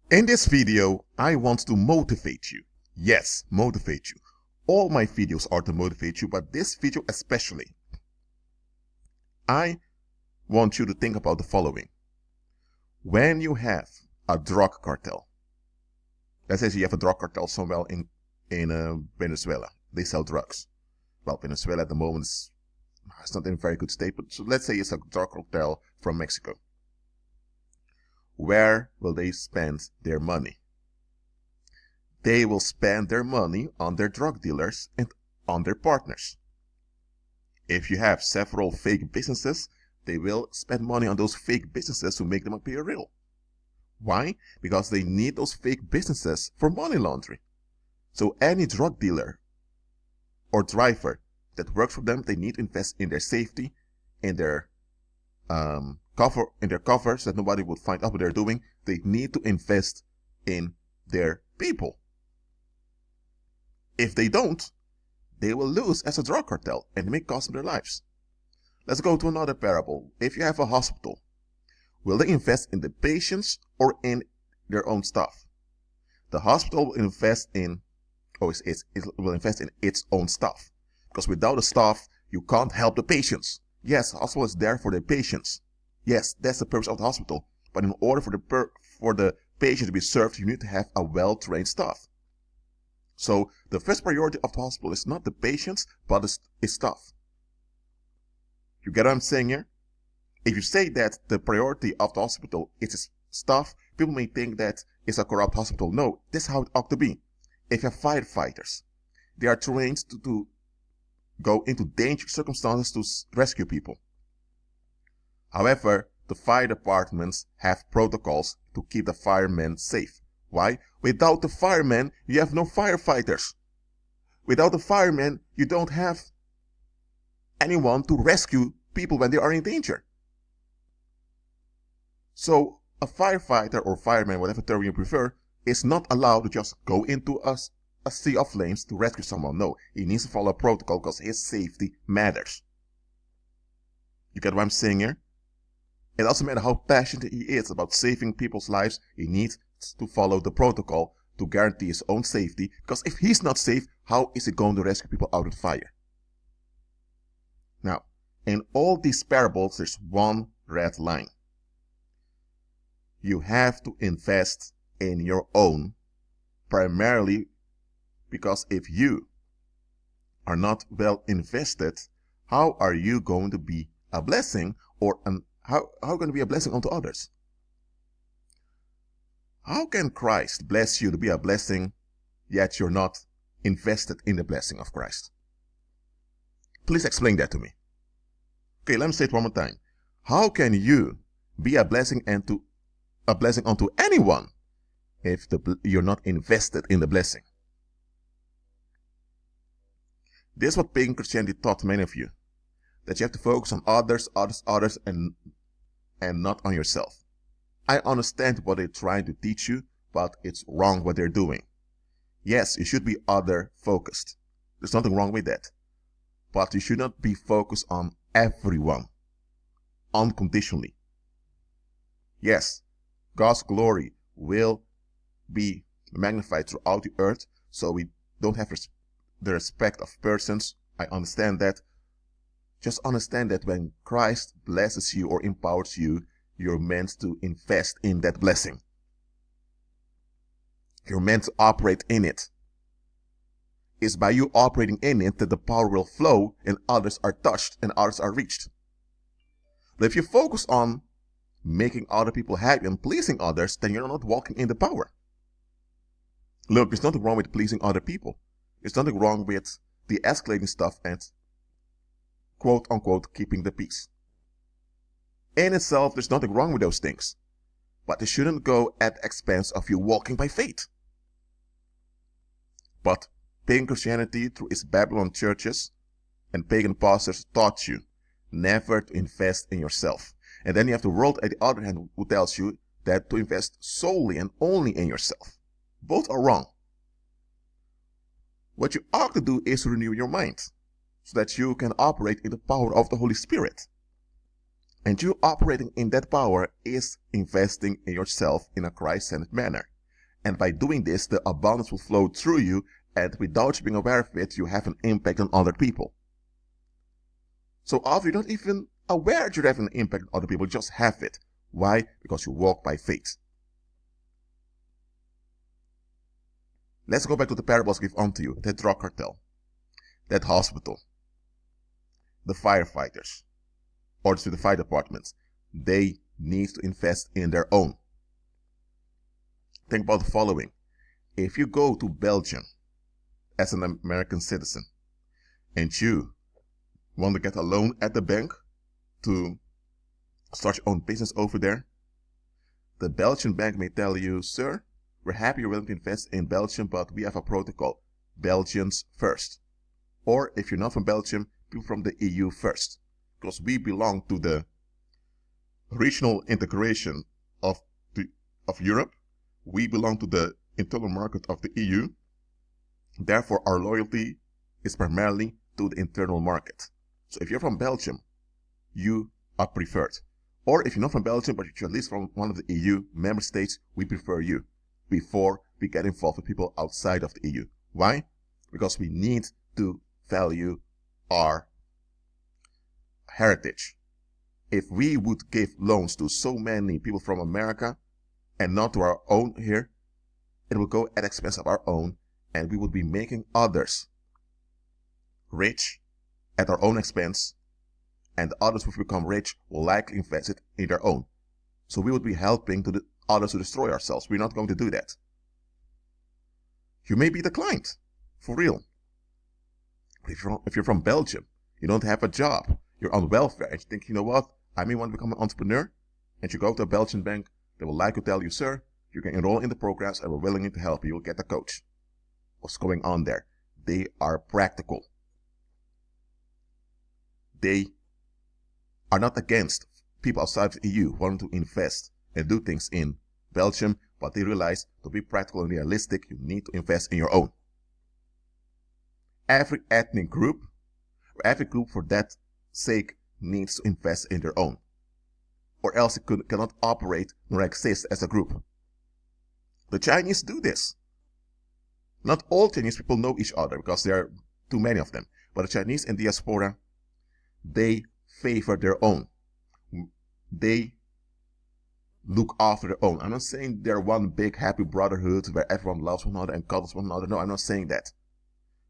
In this video, I want to motivate you. Yes, motivate you. All my videos are to motivate you, but this video especially. I want you to think about the following. When you have a drug cartel, let's say you have a drug cartel somewhere in Venezuela. They sell drugs. Well, Venezuela at the moment is not in a very good state, but so let's say it's a drug cartel from Mexico. Where will they spend their money? They will spend their money on their drug dealers and on their partners. If you have several fake businesses, they will spend money on those fake businesses to make them appear real. Why? Because they need those fake businesses for money laundering. So any drug dealer or driver that works for them, they need to invest in their safety, in their cover, so that nobody would find out what they're doing. They need to invest in their people. If they don't, they will lose as a drug cartel and it may cost them their lives. Let's go to another parable. If you have a hospital, will they invest in the patients or in their own staff? The hospital will invest in, it will invest in its own staff. Because without the staff, you can't help the patients. Yes, the hospital is there for the patients. Yes, that's the purpose of the hospital. But in order for the patient to be served, you need to have a well-trained staff. So the first priority of the hospital is not the patients, but its staff. You get what I'm saying here? If you say that the priority of the hospital is its staff, people may think that it's a corrupt hospital. No, this is how it ought to be. If you have firefighters, they are trained to go into dangerous circumstances to rescue people. However, the fire departments have protocols to keep the firemen safe. Why? Without the firemen, you have no firefighters. Without the firemen, you don't have anyone to rescue people when they are in danger. So a firefighter or fireman, whatever term you prefer, is not allowed to just go into a sea of flames to rescue someone. No, he needs to follow a protocol because his safety matters. You get what I'm saying here? It doesn't matter how passionate he is about saving people's lives, he needs to follow the protocol to guarantee his own safety, because if he's not safe, how is he going to rescue people out of the fire? Now, in all these parables, there's one red line. You have to invest in your own, primarily because if you are not well invested, how are you going to be a blessing or how going to be a blessing unto others? How can Christ bless you to be a blessing, yet you're not invested in the blessing of Christ? Please explain that to me. Okay, let me say it one more time. How can you be a blessing unto anyone if you're not invested in the blessing? This is what pagan Christianity taught many of you. That you have to focus on others, and not on yourself. I understand what they're trying to teach you, but it's wrong what they're doing. Yes, you should be other focused. There's nothing wrong with that. But you should not be focused on everyone unconditionally. Yes, God's glory will be magnified throughout the earth, so we don't have the respect of persons. I understand that. Just understand that when Christ blesses you or empowers you, you're meant to invest in that blessing. You're meant to operate in it. It's by you operating in it that the power will flow and others are touched and others are reached. But if you focus on making other people happy and pleasing others, then you're not walking in the power. Look, there's nothing wrong with pleasing other people. There's nothing wrong with de-escalating stuff and quote unquote keeping the peace. In itself, there's nothing wrong with those things. But it shouldn't go at the expense of you walking by faith. But pagan Christianity, through its Babylon churches and pagan pastors, taught you never to invest in yourself. And then you have the world at the other hand who tells you that to invest solely and only in yourself. Both are wrong. What you ought to do is renew your mind so that you can operate in the power of the Holy Spirit. And you operating in that power is investing in yourself in a Christ-centered manner. And by doing this, the abundance will flow through you, and without you being aware of it, you have an impact on other people. So often you're not even aware that you're having an impact on other people, you just have it. Why? Because you walk by faith. Let's go back to the parables I give unto you. That drug cartel, that hospital, the firefighters, or to the fire departments. They need to invest in their own. Think about the following. If you go to Belgium as an American citizen and you want to get a loan at the bank to start your own business over there, the Belgian bank may tell you, sir, we're happy you're willing to invest in Belgium, but we have a protocol. Belgians first. Or if you're not from Belgium, people from the EU first. Because we belong to the regional integration of Europe. We belong to the internal market of the EU. Therefore, our loyalty is primarily to the internal market. So if you're from Belgium, you are preferred. Or if you're not from Belgium, but you're at least from one of the EU member states, we prefer you before we get involved with people outside of the EU. Why? Because we need to value our heritage. If we would give loans to so many people from America and not to our own here, it will go at the expense of our own, and we would be making others rich at our own expense, and the others who become rich will likely invest it in their own. So we would be helping to the others to destroy ourselves. We're not going to do that. You may be declined, for real. If you're from Belgium, you don't have a job, you're on welfare, and you think, you know what, I may want to become an entrepreneur, and you go to a Belgian bank, they will likely tell you, sir, you can enroll in the programs and we're willing to help you. You'll get a coach. What's going on there? They are practical. They are not against people outside the EU wanting to invest and do things in Belgium, but they realize to be practical and realistic, you need to invest in your own. Every ethnic group, or every group for that sake, needs to invest in their own, or else it cannot operate nor exist as a group. The Chinese do this. Not all Chinese people know each other because there are too many of them, but the Chinese in diaspora, they favor their own. They look after their own. I'm not saying they're one big happy brotherhood where everyone loves one another and cuddles one another. No, I'm not saying that.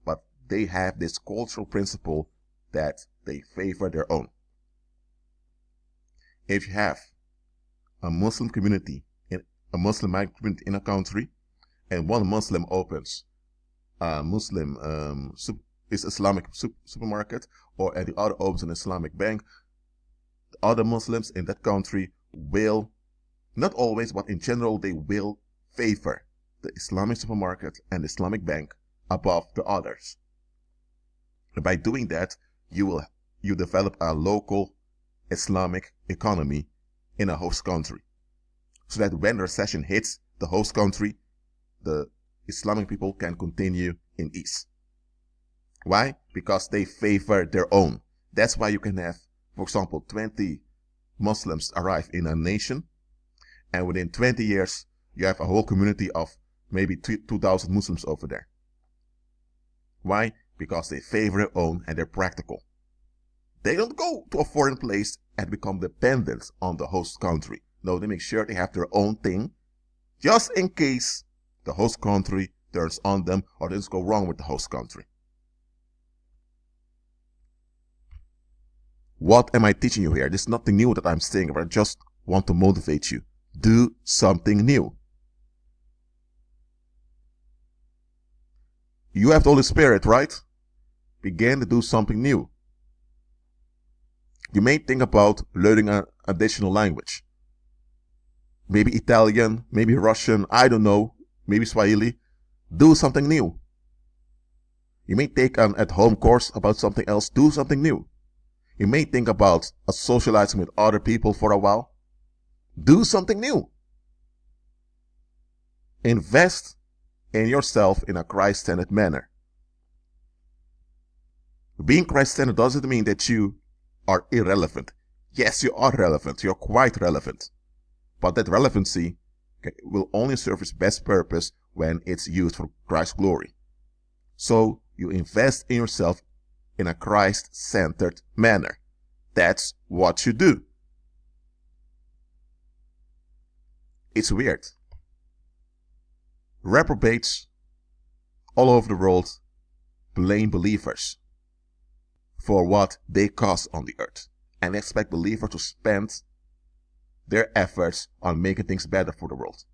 But they have this cultural principle that they favor their own. If you have a Muslim community, a Muslim community in a country, and one Muslim opens a Islamic supermarket, and the other opens an Islamic bank, the other Muslims in that country will, not always, but in general, they will favor the Islamic supermarket and the Islamic bank above the others. And by doing that, you develop a local Islamic economy in a host country, so that when the recession hits the host country, the Islamic people can continue in ease. Why? Because they favor their own. That's why you can have, for example, 20 Muslims arrive in a nation, and within 20 years, you have a whole community of maybe 2,000 Muslims over there. Why? Because they favor their own and they're practical. They don't go to a foreign place and become dependent on the host country. No, they make sure they have their own thing, just in case the host country turns on them or things go wrong with the host country. What am I teaching you here? This is nothing new that I'm saying, but I just want to motivate you. Do something new. You have the Holy Spirit, right? Begin to do something new. You may think about learning an additional language. Maybe Italian, maybe Russian, I don't know, maybe Swahili. Do something new. You may take an at-home course about something else. Do something new. You may think about socializing with other people for a while. Do something new. Invest in yourself in a Christ-centered manner. Being Christ-centered doesn't mean that you are irrelevant. Yes, you are relevant. You're quite relevant. But that relevancy Okay, it will only serve its best purpose when it's used for Christ's glory. So you invest in yourself in a Christ-centered manner. That's what you do. It's weird. Reprobates all over the world blame believers for what they cause on the earth and expect believers to spend their efforts on making things better for the world,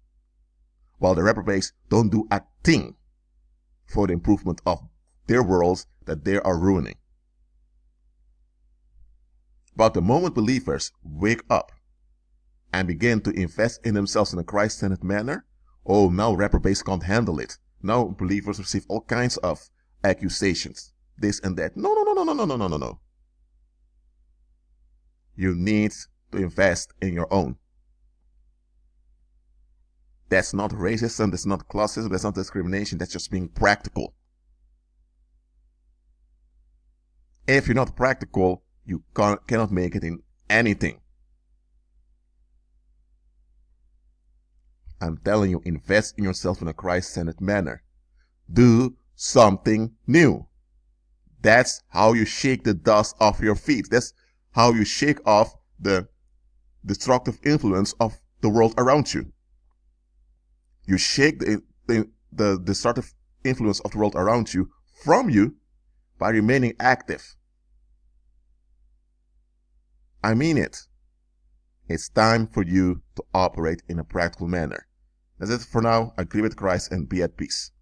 while the reprobates don't do a thing for the improvement of their worlds that they are ruining. But the moment believers wake up and begin to invest in themselves in a Christ-centered manner, oh, now reprobates can't handle it. Now believers receive all kinds of accusations, this and that. No. You need to invest in your own. That's not racism, that's not classism, that's not discrimination, that's just being practical. If you're not practical, you cannot make it in anything. I'm telling you, invest in yourself in a Christ-centered manner. Do something new. That's how you shake the dust off your feet. That's how you shake off the destructive influence of the world around you. You shake the destructive influence of the world around you from you by remaining active. I mean it. It's time for you to operate in a practical manner. That's it for now. Agree with Christ and be at peace.